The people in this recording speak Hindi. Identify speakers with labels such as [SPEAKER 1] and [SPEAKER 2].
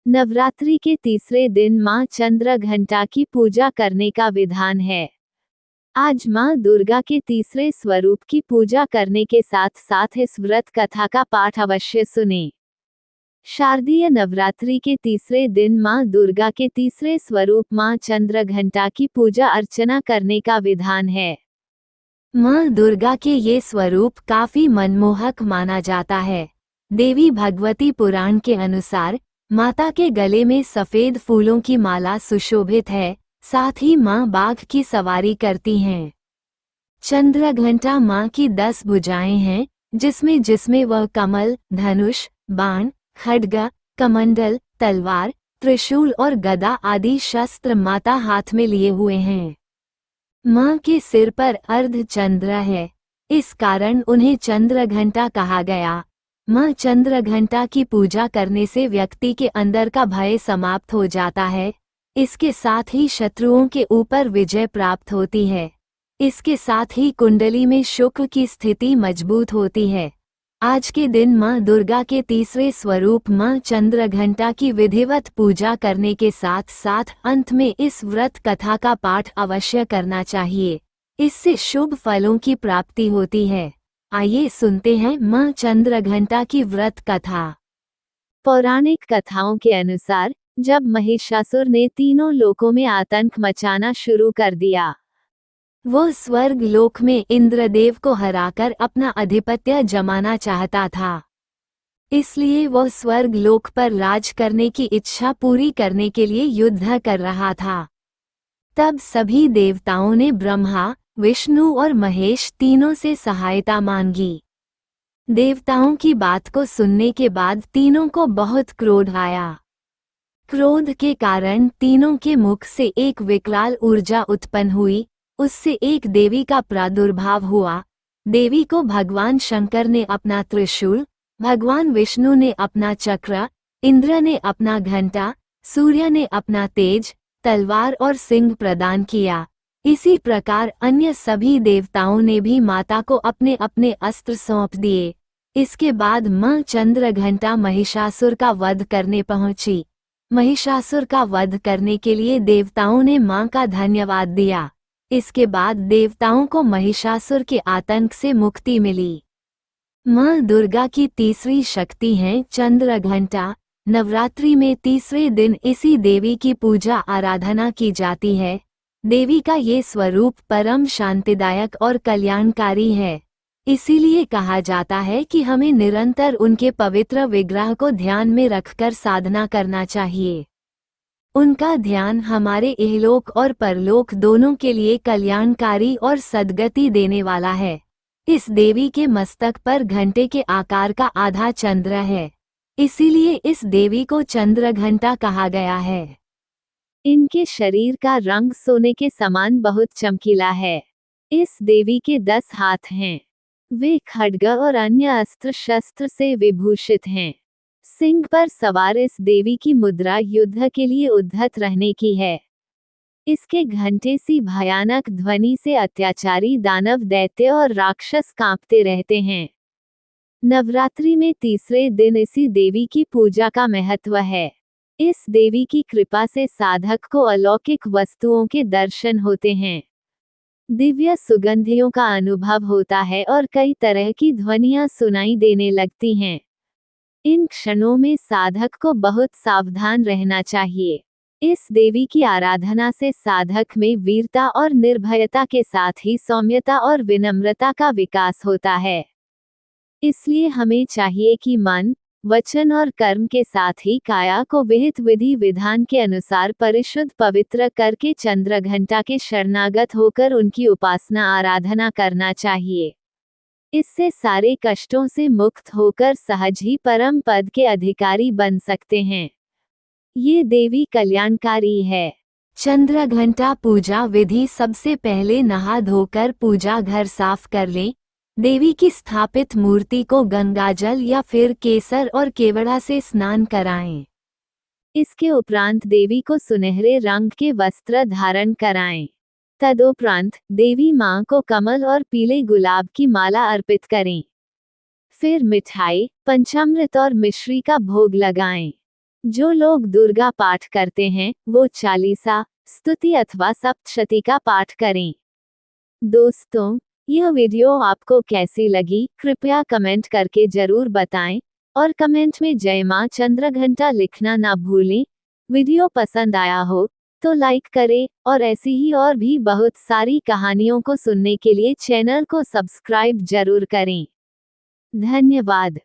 [SPEAKER 1] नवरात्रि के तीसरे दिन मां चंद्रघंटा की पूजा करने का विधान है। आज मां दुर्गा के तीसरे स्वरूप की पूजा करने के साथ साथ इस व्रत कथा का पाठ अवश्य सुनें। शारदीय नवरात्रि के तीसरे दिन मां दुर्गा के तीसरे स्वरूप मां चंद्रघंटा की पूजा अर्चना करने का विधान है। मां दुर्गा के ये स्वरूप काफी मनमोहक माना जाता है। देवी भगवती पुराण के अनुसार माता के गले में सफेद फूलों की माला सुशोभित है, साथ ही मां बाघ की सवारी करती हैं। चंद्रघंटा मां की 10 भुजाएं हैं, जिसमें वह कमल, धनुष, बाण, खड्ग, कमंडल, तलवार, त्रिशूल और गदा आदि शस्त्र माता हाथ में लिए हुए हैं। मां के सिर पर अर्ध चंद्र है, इस कारण उन्हें चंद्रघंटा कहा गया। मां चंद्रघंटा की पूजा करने से व्यक्ति के अंदर का भय समाप्त हो जाता है। इसके साथ ही शत्रुओं के ऊपर विजय प्राप्त होती है। इसके साथ ही कुंडली में शुक्र की स्थिति मजबूत होती है। आज के दिन मां दुर्गा के तीसरे स्वरूप मां चंद्रघंटा की विधिवत पूजा करने के साथ साथ अंत में इस व्रत कथा का पाठ अवश्य करना चाहिए। इससे शुभ फलों की प्राप्ति होती है। आइए सुनते हैं मां चंद्रघंटा की व्रत कथा। पौराणिक कथाओं के अनुसार जब महिषासुर ने तीनों लोकों में आतंक मचाना शुरू कर दिया, वो स्वर्ग लोक में इंद्रदेव को हराकर अपना आधिपत्य जमाना चाहता था। इसलिए वह स्वर्ग लोक पर राज करने की इच्छा पूरी करने के लिए युद्ध कर रहा था। तब सभी देवताओं ने ब्रह्मा, विष्णु और महेश तीनों से सहायता मांगी। देवताओं की बात को सुनने के बाद तीनों को बहुत क्रोध आया। क्रोध के कारण तीनों के मुख से एक विकराल ऊर्जा उत्पन्न हुई, उससे एक देवी का प्रादुर्भाव हुआ। देवी को भगवान शंकर ने अपना त्रिशूल, भगवान विष्णु ने अपना चक्र, इंद्र ने अपना घंटा, सूर्य ने अपना तेज, तलवार और सिंह प्रदान किया। इसी प्रकार अन्य सभी देवताओं ने भी माता को अपने अपने अस्त्र सौंप दिए। इसके बाद मां चंद्रघंटा महिषासुर का वध करने पहुंची। महिषासुर का वध करने के लिए देवताओं ने मां का धन्यवाद दिया। इसके बाद देवताओं को महिषासुर के आतंक से मुक्ति मिली। मां दुर्गा की तीसरी शक्ति है चंद्रघंटा। नवरात्रि में तीसरे दिन इसी देवी की पूजा आराधना की जाती है। देवी का ये स्वरूप परम शांतिदायक और कल्याणकारी है। इसीलिए कहा जाता है कि हमें निरंतर उनके पवित्र विग्रह को ध्यान में रखकर साधना करना चाहिए। उनका ध्यान हमारे इहलोक और परलोक दोनों के लिए कल्याणकारी और सद्गति देने वाला है। इस देवी के मस्तक पर घंटे के आकार का आधा चंद्र है, इसीलिए इस देवी को चंद्रघंटा कहा गया है। इनके शरीर का रंग सोने के समान बहुत चमकीला है। इस देवी के 10 हाथ हैं। वे खड्ग और अन्य अस्त्र शस्त्र से विभूषित हैं। सिंह पर सवार इस देवी की मुद्रा युद्ध के लिए उद्धत रहने की है। इसके घंटे सी भयानक ध्वनि से अत्याचारी दानव, दैत्य और राक्षस कांपते रहते हैं। नवरात्रि में तीसरे दिन इसी देवी की पूजा का महत्व है। इस देवी की कृपा से साधक को अलौकिक वस्तुओं के दर्शन होते हैं, दिव्य सुगंधियों का अनुभव होता है और कई तरह की ध्वनियां सुनाई देने लगती हैं। इन क्षणों में साधक को बहुत सावधान रहना चाहिए। इस देवी की आराधना से साधक में वीरता और निर्भयता के साथ ही सौम्यता और विनम्रता का विकास होता है। इसलिए हमें चाहिए कि मन, वचन और कर्म के साथ ही काया को विहित विधि विधान के अनुसार परिशुद्ध पवित्र करके चंद्रघंटा के शरणागत होकर उनकी उपासना आराधना करना चाहिए। इससे सारे कष्टों से मुक्त होकर सहज ही परम पद के अधिकारी बन सकते हैं। ये देवी कल्याणकारी है। चंद्रघंटा पूजा विधि: सबसे पहले नहा धोकर पूजा घर साफ कर लें। देवी की स्थापित मूर्ति को गंगाजल या फिर केसर और केवड़ा से स्नान कराएं। इसके उपरांत देवी को सुनहरे रंग के वस्त्र धारण कराएं। तदुपरांत देवी मां को कमल और पीले गुलाब की माला अर्पित करें। फिर मिठाई, पंचामृत और मिश्री का भोग लगाएं। जो लोग दुर्गा पाठ करते हैं वो चालीसा, स्तुति अथवा सप्तशती का पाठ करें। दोस्तों, यह वीडियो आपको कैसी लगी कृपया कमेंट करके जरूर बताएं और कमेंट में जय मां चंद्रघंटा लिखना ना भूलें। वीडियो पसंद आया हो तो लाइक करें और ऐसी ही और भी बहुत सारी कहानियों को सुनने के लिए चैनल को सब्सक्राइब जरूर करें। धन्यवाद।